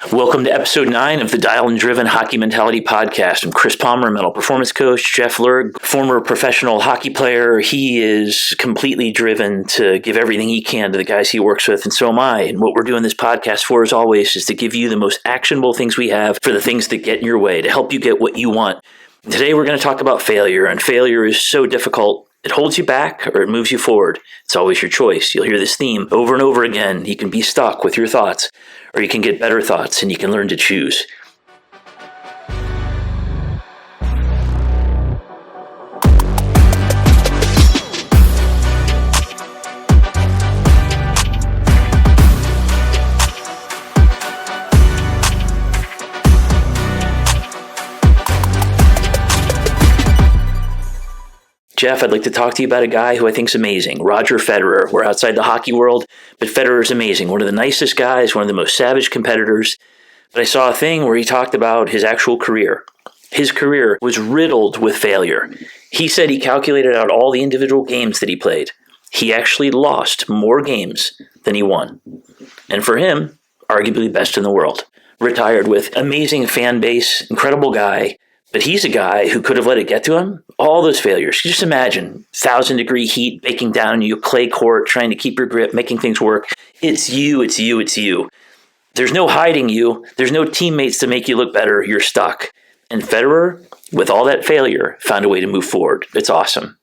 Welcome to episode 9 of the Dial and Driven Hockey Mentality Podcast. I'm Chris Palmer, mental performance coach. Jeff Lerg, former professional hockey player. He is completely driven to give everything he can to the guys he works with, and so am I. And what we're doing this podcast for, as always, is to give you the most actionable things we have for the things that get in your way, to help you get what you want. And today we're going to talk about failure, and failure is so difficult. It holds you back or it moves you forward. It's always your choice. You'll hear this theme over and over again. You can be stuck with your thoughts, or you can get better thoughts and you can learn to choose. Jeff, I'd like to talk to you about a guy who I think is amazing, Roger Federer. We're outside the hockey world, but Federer is amazing. One of the nicest guys, one of the most savage competitors. But I saw a thing where he talked about his actual career. His career was riddled with failure. He said he calculated out all the individual games that he played. He actually lost more games than he won. And for him, arguably best in the world. Retired with amazing fan base, incredible guy. But he's a guy who could have let it get to him. All those failures. Just imagine 1,000-degree heat baking down on you, clay court, trying to keep your grip, making things work. It's you, it's you, it's you. There's no hiding you. There's no teammates to make you look better. You're stuck. And Federer, with all that failure, found a way to move forward. It's awesome.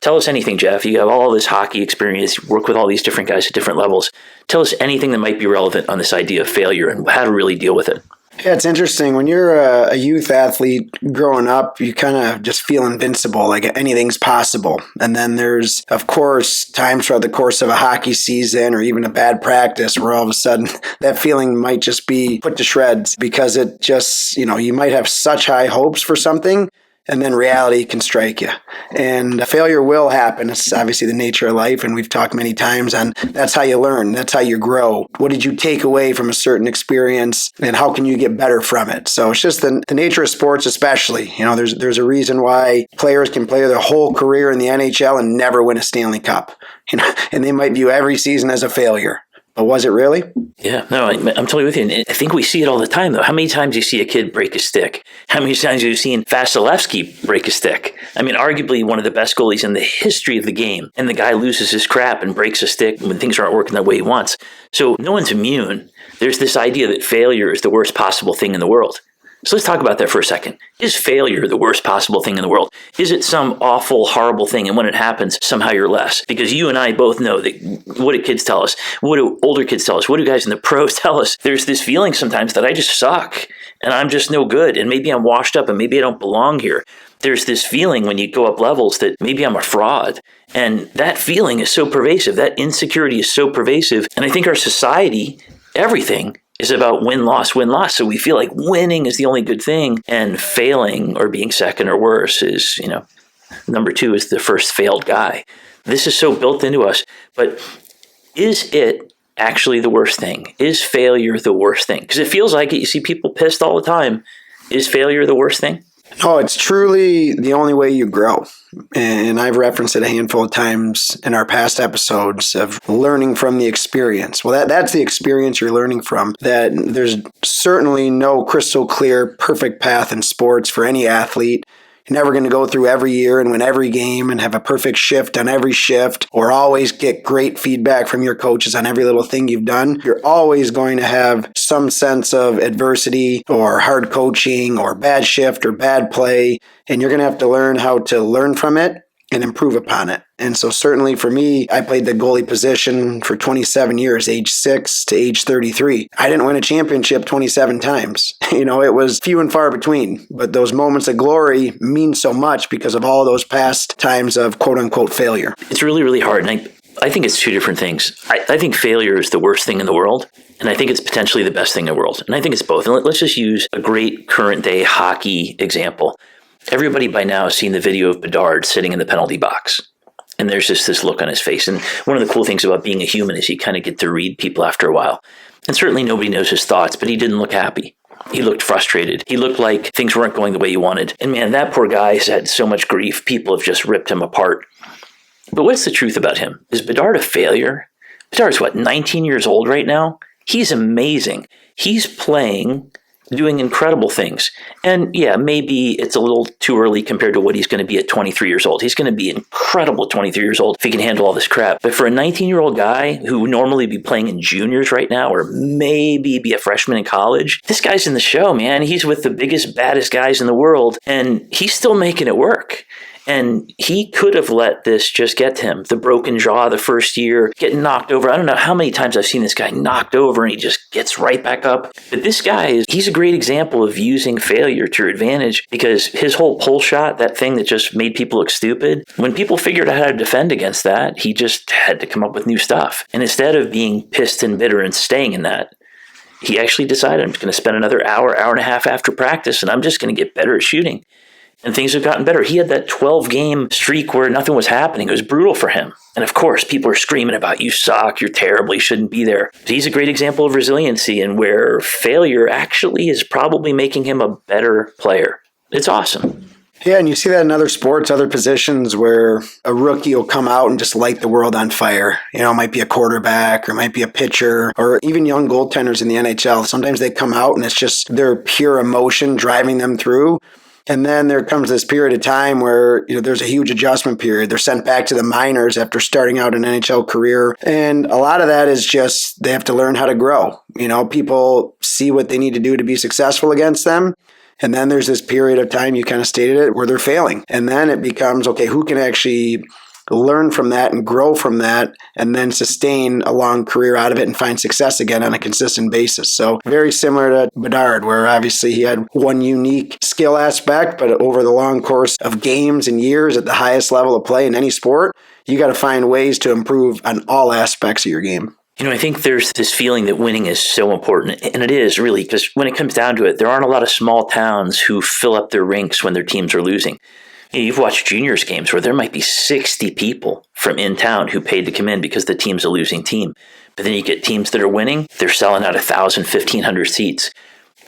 Tell us anything, Jeff. You have all this hockey experience. You work with all these different guys at different levels. Tell us anything that might be relevant on this idea of failure and how to really deal with it. Yeah, it's interesting. When you're a youth athlete growing up, you kind of just feel invincible, like anything's possible. And then there's, of course, times throughout the course of a hockey season or even a bad practice where all of a sudden that feeling might just be put to shreds because it just, you might have such high hopes for something. And then reality can strike you. And failure will happen. It's obviously the nature of life. And we've talked many times on that's how you learn. That's how you grow. What did you take away from a certain experience? And how can you get better from it? So it's just the nature of sports especially. There's a reason why players can play their whole career in the NHL and never win a Stanley Cup. And they might view every season as a failure. But was it really? Yeah, no, I'm totally with you. And I think we see it all the time, though. How many times do you see a kid break a stick? How many times have you seen Vasilevsky break a stick? I mean, arguably one of the best goalies in the history of the game. And the guy loses his crap and breaks a stick when things aren't working the way he wants. So no one's immune. There's this idea that failure is the worst possible thing in the world. So let's talk about that for a second. Is failure the worst possible thing in the world? Is it some awful, horrible thing, and when it happens, somehow you're less? Because you and I both know that what do kids tell us? What do older kids tell us? What do guys in the pros tell us? There's this feeling sometimes that I just suck, and I'm just no good, and maybe I'm washed up, and maybe I don't belong here. There's this feeling when you go up levels that maybe I'm a fraud. And that feeling is so pervasive. That insecurity is so pervasive. And I think our society, everything, is about win-loss, win-loss. So we feel like winning is the only good thing, and failing or being second or worse is, number 2 is the first failed guy. This is so built into us. But is it actually the worst thing? Is failure the worst thing? Because it feels like it. You see people pissed all the time. Is failure the worst thing? No, it's truly the only way you grow. And I've referenced it a handful of times in our past episodes of learning from the experience. Well, that's the experience you're learning from. That there's certainly no crystal clear, perfect path in sports for any athlete. You're never going to go through every year and win every game and have a perfect shift on every shift or always get great feedback from your coaches on every little thing you've done. You're always going to have some sense of adversity or hard coaching or bad shift or bad play, and you're going to have to learn how to learn from it and improve upon it. And so certainly for me, I played the goalie position for 27 years, age 6 to age 33. I didn't win a championship 27 times. It was few and far between. But those moments of glory mean so much because of all those past times of quote-unquote failure. It's really, really hard. And I think it's two different things. I think failure is the worst thing in the world. And I think it's potentially the best thing in the world. And I think it's both. And let's just use a great current day hockey example. Everybody by now has seen the video of Bedard sitting in the penalty box. And there's just this look on his face. And one of the cool things about being a human is you kind of get to read people after a while. And certainly nobody knows his thoughts, but he didn't look happy. He looked frustrated. He looked like things weren't going the way he wanted. And man, that poor guy has had so much grief. People have just ripped him apart. But what's the truth about him? Is Bedard a failure? Bedard's 19 years old right now? He's amazing. he's playing, doing incredible things. And yeah, maybe it's a little too early compared to what he's going to be at 23 years old. He's going to be incredible at 23 years old if he can handle all this crap. But for a 19-year-old guy who would normally be playing in juniors right now, or maybe be a freshman in college, this guy's in the show, man. He's with the biggest, baddest guys in the world, and he's still making it work. And he could have let this just get to him. The broken jaw the first year, getting knocked over. I don't know how many times I've seen this guy knocked over and he just gets right back up. But this guy, he's a great example of using failure to your advantage, because his whole pull shot, that thing that just made people look stupid, when people figured out how to defend against that, he just had to come up with new stuff. And instead of being pissed and bitter and staying in that, he actually decided, I'm just going to spend another hour and a half after practice, and I'm just going to get better at shooting. And things have gotten better. He had that 12-game streak where nothing was happening. It was brutal for him. And of course, people are screaming about, you suck, you're terrible, you shouldn't be there. But he's a great example of resiliency, and where failure actually is probably making him a better player. It's awesome. Yeah, and you see that in other sports, other positions, where a rookie will come out and just light the world on fire. You know, it might be a quarterback, or it might be a pitcher, or even young goaltenders in the NHL. Sometimes they come out and it's just their pure emotion driving them through. And then there comes this period of time where, there's a huge adjustment period. They're sent back to the minors after starting out an NHL career. And a lot of that is just they have to learn how to grow. People see what they need to do to be successful against them. And then there's this period of time, you kind of stated it, where they're failing. And then it becomes, okay, who can actually learn from that and grow from that, and then sustain a long career out of it and find success again on a consistent basis. So very similar to Bedard, where obviously he had one unique skill aspect, but over the long course of games and years at the highest level of play in any sport, you got to find ways to improve on all aspects of your game. I think there's this feeling that winning is so important, and it is really, because when it comes down to it, there aren't a lot of small towns who fill up their rinks when their teams are losing. You've watched juniors games where there might be 60 people from in town who paid to come in because the team's a losing team. But then you get teams that are winning, they're selling out 1,000, 1,500 seats.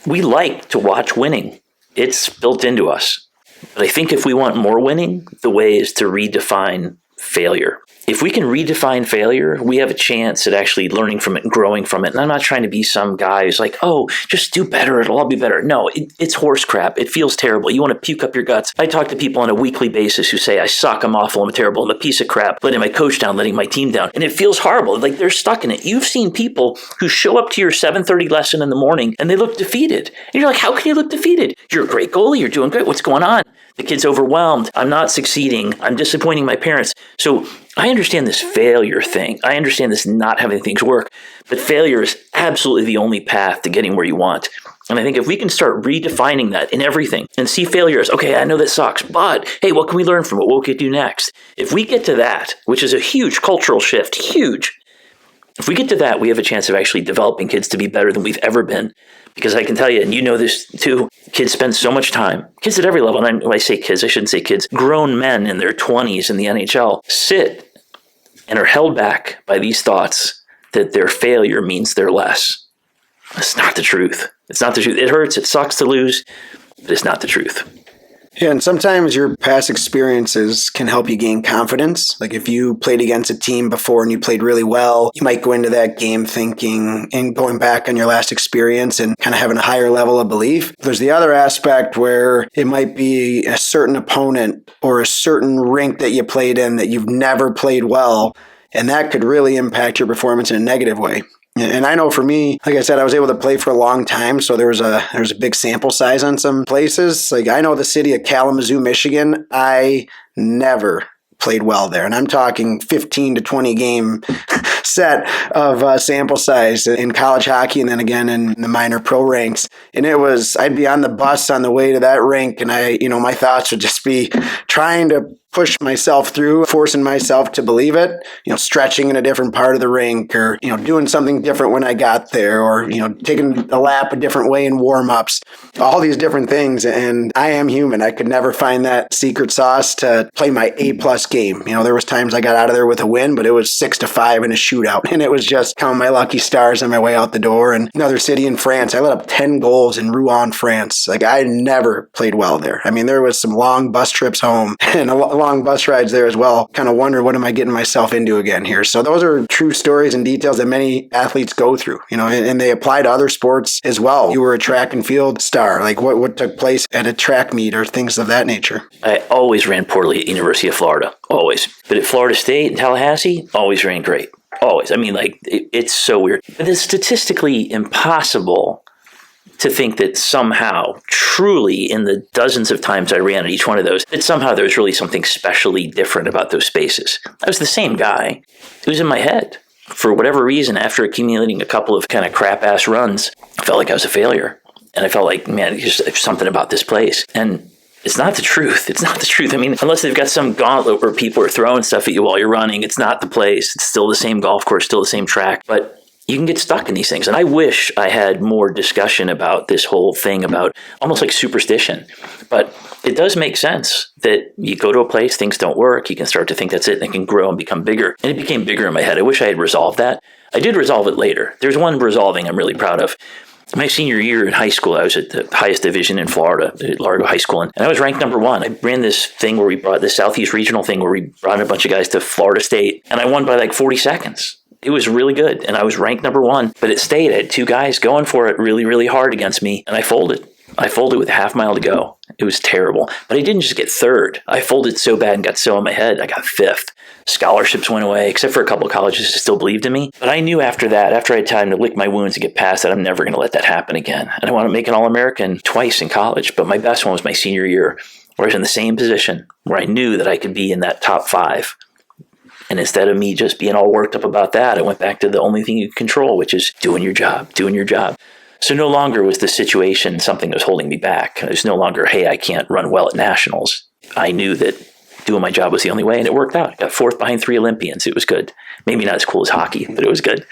We like to watch winning. It's built into us. But I think if we want more winning, the way is to redefine failure. If we can redefine failure, we have a chance at actually learning from it and growing from it. And I'm not trying to be some guy who's like, oh, just do better, it'll all be better. No, it's horse crap. It feels terrible. You want to puke up your guts. I talk to people on a weekly basis who say, I suck, I'm awful, I'm terrible, I'm a piece of crap, letting my coach down, letting my team down. And it feels horrible. Like they're stuck in it. You've seen people who show up to your 7:30 lesson in the morning and they look defeated. And you're like, how can you look defeated? You're a great goalie, you're doing great, what's going on? The kid's overwhelmed. I'm not succeeding. I'm disappointing my parents. So I understand this failure thing. I understand this not having things work. But failure is absolutely the only path to getting where you want. And I think if we can start redefining that in everything and see failure as, okay, I know that sucks, but hey, what can we learn from it? What can we do next? If we get to that, which is a huge cultural shift, huge. If we get to that, we have a chance of actually developing kids to be better than we've ever been. Because I can tell you, and you know this too, kids spend so much time, kids at every level, and when I say kids, I shouldn't say kids, grown men in their 20s in the NHL sit and are held back by these thoughts that their failure means they're less. That's not the truth. It's not the truth. It hurts, it sucks to lose, but it's not the truth. Yeah, and sometimes your past experiences can help you gain confidence. Like if you played against a team before and you played really well, you might go into that game thinking and going back on your last experience and kind of having a higher level of belief. There's the other aspect where it might be a certain opponent or a certain rink that you played in that you've never played well, and that could really impact your performance in a negative way. And I know for me, like I said, I was able to play for a long time, so there was a big sample size on some places. Like I know the city of Kalamazoo, Michigan, I never played well there. And I'm talking 15 to 20 game set of sample size in college hockey and then again in the minor pro ranks. And it was, I'd be on the bus on the way to that rink and my thoughts would just be trying to push myself through, forcing myself to believe it, stretching in a different part of the rink or, doing something different when I got there or, taking a lap a different way in warm-ups, all these different things. And I am human. I could never find that secret sauce to play my A+ game. There was times I got out of there with a win, but it was 6-5 in a shootout. And it was just count my lucky stars on my way out the door. And another city in France, I let up 10 goals in Rouen, France. Like I never played well there. I mean, there was some long bus trips home and a long bus rides there as well, kind of wonder, what am I getting myself into again here? So those are true stories and details that many athletes go through, and they apply to other sports as well. You were a track and field star. Like what took place at a track meet or things of that nature? I always ran poorly at University of Florida, always. But at Florida State and Tallahassee, always ran great. Always. I mean, it's so weird. But it's statistically impossible to think that somehow, truly, in the dozens of times I ran at each one of those, that somehow there was really something specially different about those spaces. I was the same guy. It was in my head. For whatever reason, after accumulating a couple of kind of crap-ass runs, I felt like I was a failure. And I felt like, man, there's something about this place. And it's not the truth. It's not the truth. I mean, unless they've got some gauntlet where people are throwing stuff at you while you're running, it's not the place. It's still the same golf course, still the same track. But you can get stuck in these things. And I wish I had more discussion about this whole thing about almost like superstition. But it does make sense that you go to a place, things don't work, you can start to think that's it, and it can grow and become bigger. And it became bigger in my head. I wish I had resolved that. I did resolve it later. There's one resolving I'm really proud of. My senior year in high school, I was at the highest division in Florida, at Lerg High School, and I was ranked number one. I ran this thing where we brought this Southeast Regional thing where we brought a bunch of guys to Florida State, and I won by like 40 seconds. It was really good, and I was ranked number one, but it stayed. I had two guys going for it really, really hard against me, and I folded. I folded with a half mile to go. It was terrible. But I didn't just get third. I folded so bad and got so in my head, I got fifth. Scholarships went away, except for a couple of colleges that still believed in me. But I knew after that, after I had time to lick my wounds and get past that, I'm never going to let that happen again. And I want to make an All-American twice in college, but my best one was my senior year, where I was in the same position, where I knew that I could be in that top five. And instead of me just being all worked up about that, I went back to the only thing you can control, which is doing your job, doing your job. So no longer was the situation something that was holding me back. It was no longer, hey, I can't run well at nationals. I knew that doing my job was the only way, and it worked out. I got fourth behind 3 Olympians. It was good. Maybe not as cool as hockey, but it was good.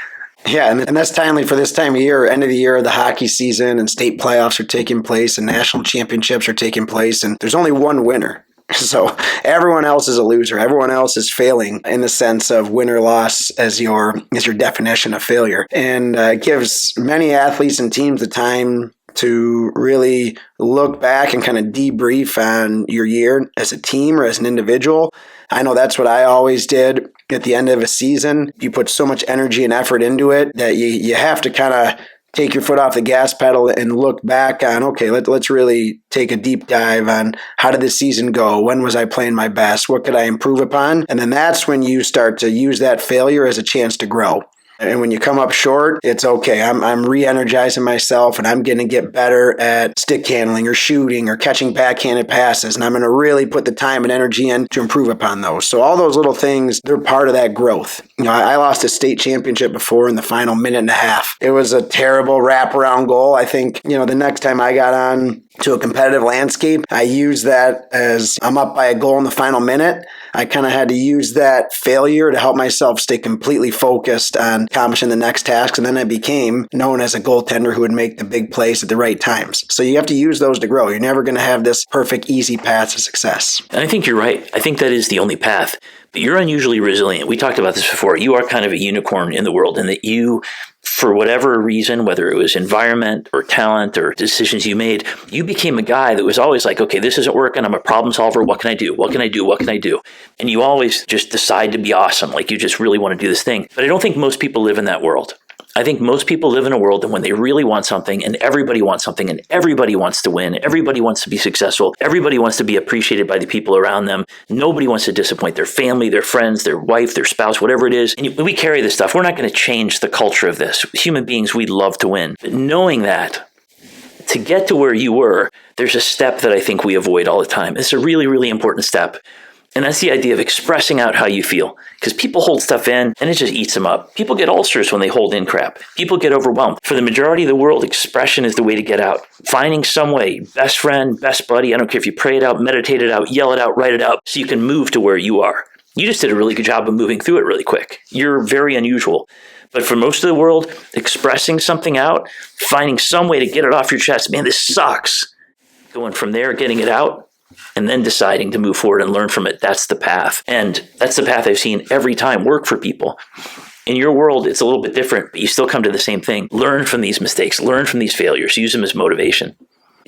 Yeah, and that's timely for this time of year, end of the year, the hockey season, and state playoffs are taking place, and national championships are taking place, and there's only one winner. So everyone else is a loser. Everyone else is failing in the sense of win or loss as your definition of failure. And it gives many athletes and teams the time to really look back and kind of debrief on your year as a team or as an individual. I know that's what I always did at the end of a season. You put so much energy and effort into it that you have to kind of take your foot off the gas pedal and look back on, okay, let's really take a deep dive on how did this season go? When was I playing my best? What could I improve upon? And then that's when you start to use that failure as a chance to grow. And when you come up short, it's okay. I'm re-energizing myself, and I'm going to get better at stick handling or shooting or catching backhanded passes. And I'm going to really put the time and energy in to improve upon those. So all those little things, they're part of that growth. I lost a state championship before in the final minute and a half. It was a terrible wraparound goal. I think, the next time I got on to a competitive landscape, I used that as I'm up by a goal in the final minute. I kind of had to use that failure to help myself stay completely focused on accomplishing the next task. And then I became known as a goaltender who would make the big plays at the right times. So you have to use those to grow. You're never going to have this perfect, easy path to success. And I think you're right. I think that is the only path. But you're unusually resilient. We talked about this before. You are kind of a unicorn in the world in that you, for whatever reason, whether it was environment or talent or decisions you made, you became a guy that was always like, okay, this isn't working. I'm a problem solver. What can I do? What can I do? What can I do? And you always just decide to be awesome. Like you just really want to do this thing. But I don't think most people live in that world. I think most people live in a world that when they really want something and everybody wants something and everybody wants to win, everybody wants to be successful, everybody wants to be appreciated by the people around them. Nobody wants to disappoint their family, their friends, their wife, their spouse, whatever it is. And we carry this stuff. We're not going to change the culture of this. Human beings, we love to win. But knowing that, to get to where you were, there's a step that I think we avoid all the time. It's a really, really important step. And that's the idea of expressing out how you feel. Because people hold stuff in and it just eats them up. People get ulcers when they hold in crap. People get overwhelmed. For the majority of the world, expression is the way to get out. Finding some way, best friend, best buddy, I don't care if you pray it out, meditate it out, yell it out, write it out, so you can move to where you are. You just did a really good job of moving through it really quick. You're very unusual. But for most of the world, expressing something out, finding some way to get it off your chest, man, this sucks. Going from there, getting it out, and then deciding to move forward and learn from it. That's the path. And that's the path I've seen every time work for people. In your world, it's a little bit different, but you still come to the same thing. Learn from these mistakes. Learn from these failures. Use them as motivation.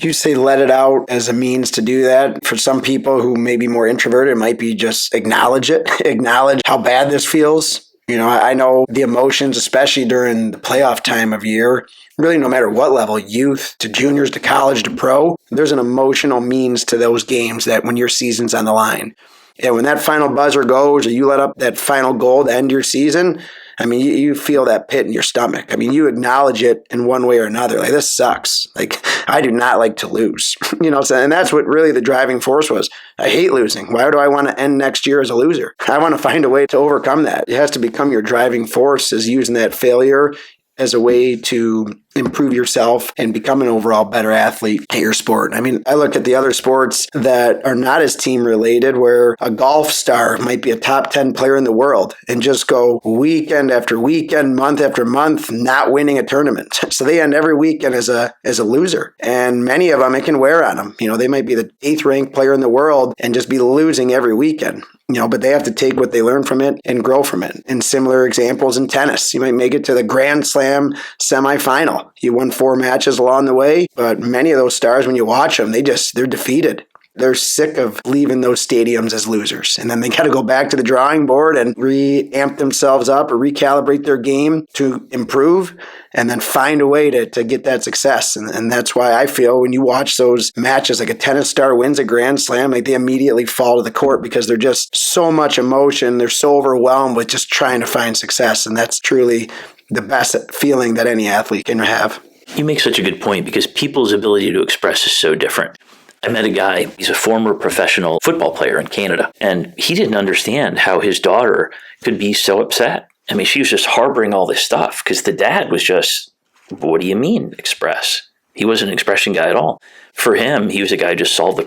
You say let it out as a means to do that. For some people who may be more introverted, it might be just acknowledge it, acknowledge how bad this feels. I know the emotions, especially during the playoff time of year, really no matter what level, youth to juniors to college to pro, there's an emotional means to those games that when your season's on the line. And when that final buzzer goes or you let up that final goal to end your season, I mean, you feel that pit in your stomach. I mean, you acknowledge it in one way or another. Like, this sucks. Like, I do not like to lose. And that's what really the driving force was. I hate losing. Why do I want to end next year as a loser? I want to find a way to overcome that. It has to become your driving force, is using that failure as a way to improve yourself and become an overall better athlete at your sport. I mean, I look at the other sports that are not as team related, where a golf star might be a top 10 player in the world and just go weekend after weekend, month after month, not winning a tournament. So they end every weekend as a loser. And many of them, it can wear on them. They might be the 8th ranked player in the world and just be losing every weekend. But they have to take what they learn from it and grow from it. And similar examples in tennis. You might make it to the Grand Slam semifinal. You won 4 matches along the way, but many of those stars, when you watch them, they're defeated. They're sick of leaving those stadiums as losers. And then they got to go back to the drawing board and re-amp themselves up or recalibrate their game to improve and then find a way to get that success. And that's why I feel when you watch those matches, like a tennis star wins a Grand Slam, like they immediately fall to the court because they're just so much emotion. They're so overwhelmed with just trying to find success. And that's truly the best feeling that any athlete can have. You make such a good point, because people's ability to express is so different. I met a guy, he's a former professional football player in Canada, and he didn't understand how his daughter could be so upset. I mean, she was just harboring all this stuff because the dad was just, what do you mean express? He wasn't an expression guy at all. For him, he was a guy who just solve the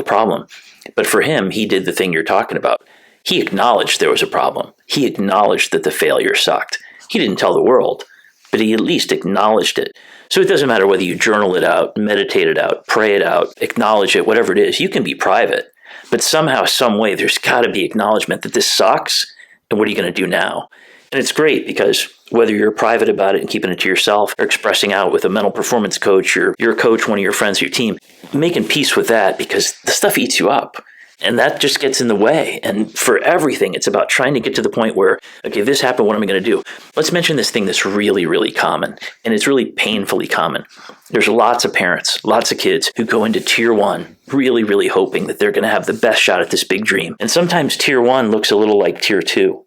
problem. But for him, he did the thing you're talking about. He acknowledged there was a problem. He acknowledged that the failure sucked. He didn't tell the world, but he at least acknowledged it. So it doesn't matter whether you journal it out, meditate it out, pray it out, acknowledge it, whatever it is. You can be private, but somehow, some way, there's got to be acknowledgement that this sucks, and what are you going to do now? And it's great because whether you're private about it and keeping it to yourself or expressing out with a mental performance coach or your coach, one of your friends, your team, making peace with that, because the stuff eats you up. And that just gets in the way. And for everything, it's about trying to get to the point where, okay, this happened, what am I going to do? Let's mention this thing that's really, really common. And it's really painfully common. There's lots of parents, lots of kids who go into tier 1 really, really hoping that they're going to have the best shot at this big dream. And sometimes tier 1 looks a little like tier 2.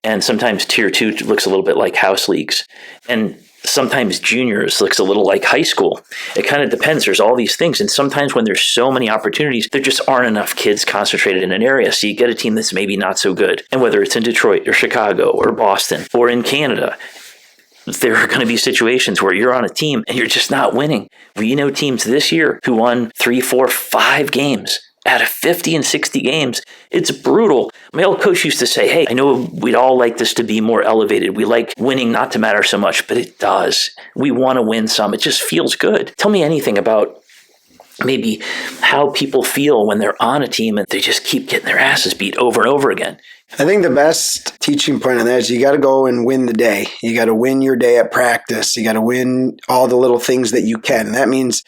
And sometimes tier 2 looks a little bit like house leagues. And sometimes juniors looks a little like high school. It kind of depends. There's all these things. And sometimes when there's so many opportunities, there just aren't enough kids concentrated in an area. So you get a team that's maybe not so good. And whether it's in Detroit or Chicago or Boston or in Canada, there are going to be situations where you're on a team and you're just not winning. We know teams this year who won 3, 4, 5 games out of 50 and 60 games. It's brutal. My old coach used to say, hey, I know we'd all like this to be more elevated. We like winning not to matter so much, but it does. We want to win some. It just feels good. Tell me anything about maybe how people feel when they're on a team and they just keep getting their asses beat over and over again. I think the best teaching point on that is you got to go and win the day. You got to win your day at practice. You got to win all the little things that you can. And that means,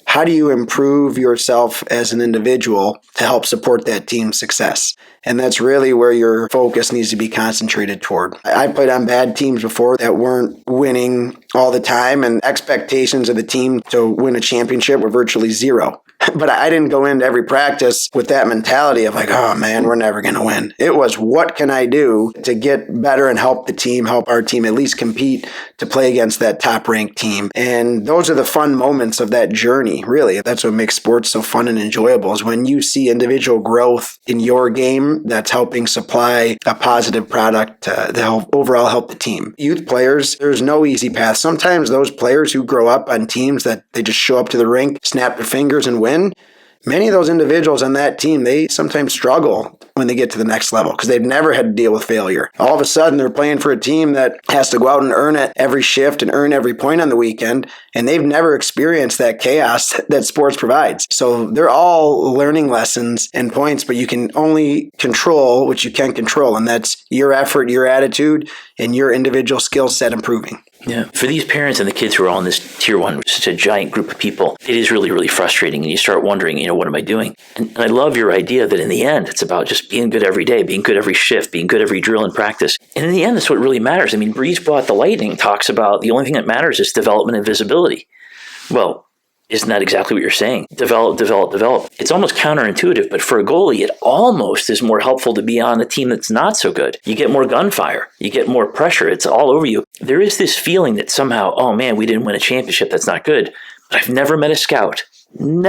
how do you improve yourself as an individual to help support that team's success? And that's really where your focus needs to be concentrated toward. I played on bad teams before that weren't winning all the time, and expectations of the team to win a championship were virtually zero. But I didn't go into every practice with that mentality of like, oh man, we're never going to win. It was, what can I do to get better and help the team, help our team at least compete to play against that top ranked team? And those are the fun moments of that journey, really. That's what makes sports so fun and enjoyable, is when you see individual growth in your game that's helping supply a positive product to help overall help the team. Youth players, there's no easy path. Sometimes those players who grow up on teams that they just show up to the rink, snap their fingers and win, many of those individuals on that team, they sometimes struggle when they get to the next level because they've never had to deal with failure. All of a sudden, they're playing for a team that has to go out and earn it every shift and earn every point on the weekend, and they've never experienced that chaos that sports provides. So they're all learning lessons and points, but you can only control what you can control, and that's your effort, your attitude, and your individual skill set improving. Yeah. For these parents and the kids who are on this tier one, such a giant group of people, it is really, really frustrating. And you start wondering, what am I doing? And I love your idea that in the end, it's about just being good every day, being good every shift, being good every drill and practice. And in the end, that's what really matters. I mean, Breeze Brought the Lightning talks about the only thing that matters is development and visibility. Well, isn't that exactly what you're saying? Develop, develop, develop. It's almost counterintuitive, but for a goalie, it almost is more helpful to be on a team that's not so good. You get more gunfire. You get more pressure. It's all over you. There is this feeling that somehow, oh man, we didn't win a championship. That's not good. But I've never met a scout who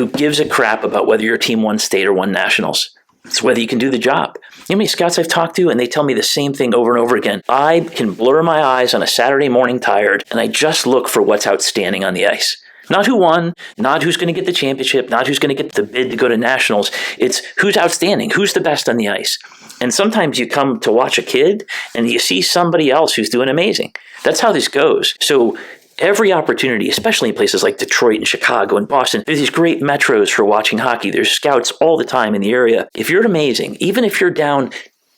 gives a crap about whether your team won state or won nationals. It's whether you can do the job. You know how many scouts I've talked to, and they tell me the same thing over and over again. I can blur my eyes on a Saturday morning tired, and I just look for what's outstanding on the ice. Not who won, not who's going to get the championship, not who's going to get the bid to go to nationals. It's who's outstanding, who's the best on the ice. And sometimes you come to watch a kid, and you see somebody else who's doing amazing. That's how this goes. So every opportunity, especially in places like Detroit and Chicago and Boston, there's these great metros for watching hockey. There's scouts all the time in the area. If you're amazing, even if you're down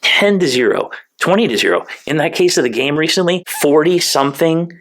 10-0, 20-0, in that case of the game recently, 40-something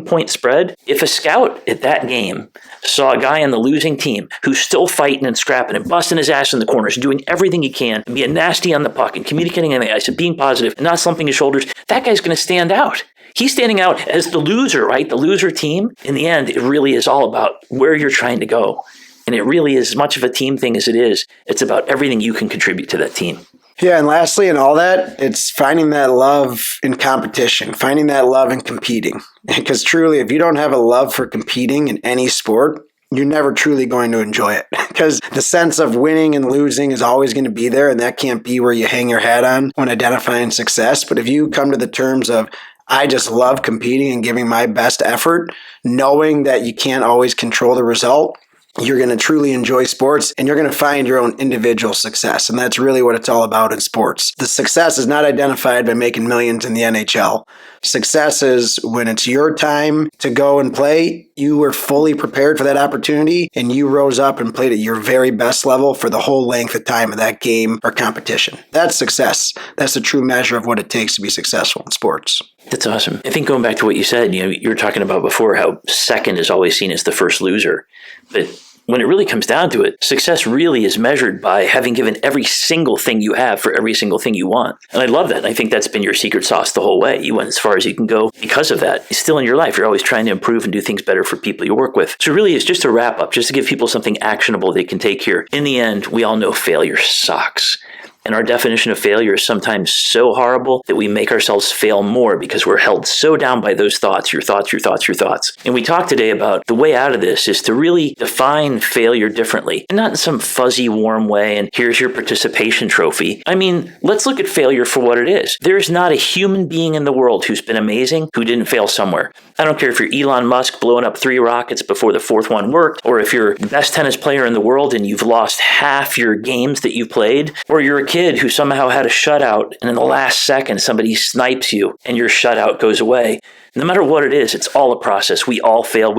point spread, if a scout at that game saw a guy on the losing team who's still fighting and scrapping and busting his ass in the corners and doing everything he can and being nasty on the puck and communicating on the ice and being positive and not slumping his shoulders, that guy's going to stand out. He's standing out as the loser, right? The loser team. In the end, it really is all about where you're trying to go. And it really is as much of a team thing as it is. It's about everything you can contribute to that team. Yeah, and lastly, in all that, it's finding that love in competition, finding that love in competing. Because truly, if you don't have a love for competing in any sport, you're never truly going to enjoy it. Because the sense of winning and losing is always going to be there, and that can't be where you hang your hat on when identifying success. But if you come to the terms of, I just love competing and giving my best effort, knowing that you can't always control the result, you're going to truly enjoy sports and you're going to find your own individual success. And that's really what it's all about in sports. The success is not identified by making millions in the NHL. Success is when it's your time to go and play, you were fully prepared for that opportunity and you rose up and played at your very best level for the whole length of time of that game or competition. That's success. That's the true measure of what it takes to be successful in sports. That's awesome. I think going back to what you said, you were talking about before how second is always seen as the first loser. But when it really comes down to it, success really is measured by having given every single thing you have for every single thing you want. And I love that. I think that's been your secret sauce the whole way. You went as far as you can go because of that. It's still in your life. You're always trying to improve and do things better for people you work with. So really, it's just a wrap up, just to give people something actionable they can take here. In the end, we all know failure sucks. And our definition of failure is sometimes so horrible that we make ourselves fail more because we're held so down by those thoughts, your thoughts. And we talked today about the way out of this is to really define failure differently, and not in some fuzzy, warm way, and here's your participation trophy. I mean, let's look at failure for what it is. There's not a human being in the world who's been amazing who didn't fail somewhere. I don't care if you're Elon Musk blowing up 3 rockets before the 4th one worked, or if you're the best tennis player in the world and you've lost half your games that you've played, or you're a kid who somehow had a shutout and in the last second somebody snipes you and your shutout goes away. No matter what it is, it's all a process. We all fail.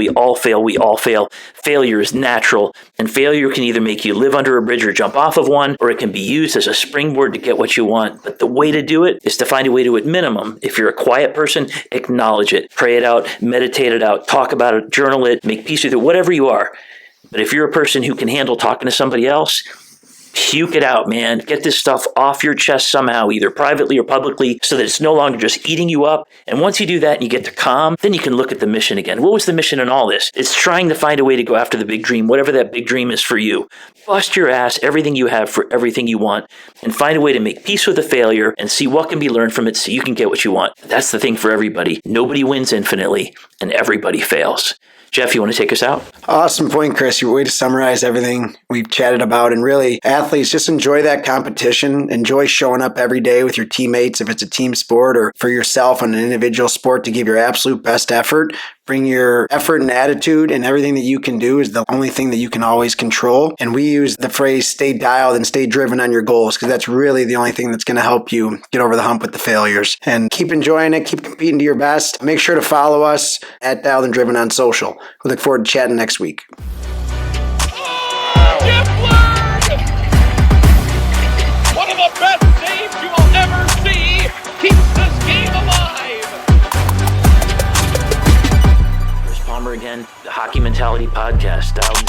Failure is natural, and failure can either make you live under a bridge or jump off of one, or it can be used as a springboard to get what you want. But the way to do it is to find a way to, at minimum, if you're a quiet person, acknowledge it, pray it out, meditate it out, talk about it, journal it, make peace with it, whatever you are. But if you're a person who can handle talking to somebody else, puke it out, man. Get this stuff off your chest somehow, either privately or publicly, so that it's no longer just eating you up. And once you do that and you get to calm, then you can look at the mission again. What was the mission in all this? It's trying to find a way to go after the big dream, whatever that big dream is for you. Bust your ass, everything you have for everything you want, and find a way to make peace with the failure and see what can be learned from it so you can get what you want. That's the thing for everybody. Nobody wins infinitely, and everybody fails. Jeff, you want to take us out? Awesome point, Chris. Your way to summarize everything we've chatted about. And really, athletes, just enjoy that competition. Enjoy showing up every day with your teammates, if it's a team sport, or for yourself on an individual sport, to give your absolute best effort. Bring your effort and attitude, and everything that you can do is the only thing that you can always control. And we use the phrase stay dialed and stay driven on your goals, because that's really the only thing that's going to help you get over the hump with the failures. And keep enjoying it. Keep competing to your best. Make sure to follow us at Dialed and Driven on social. We look forward to chatting next week. Jeff Lerg! One of the best saves you will ever see. Keeps this game alive. Mentality Podcast, dialed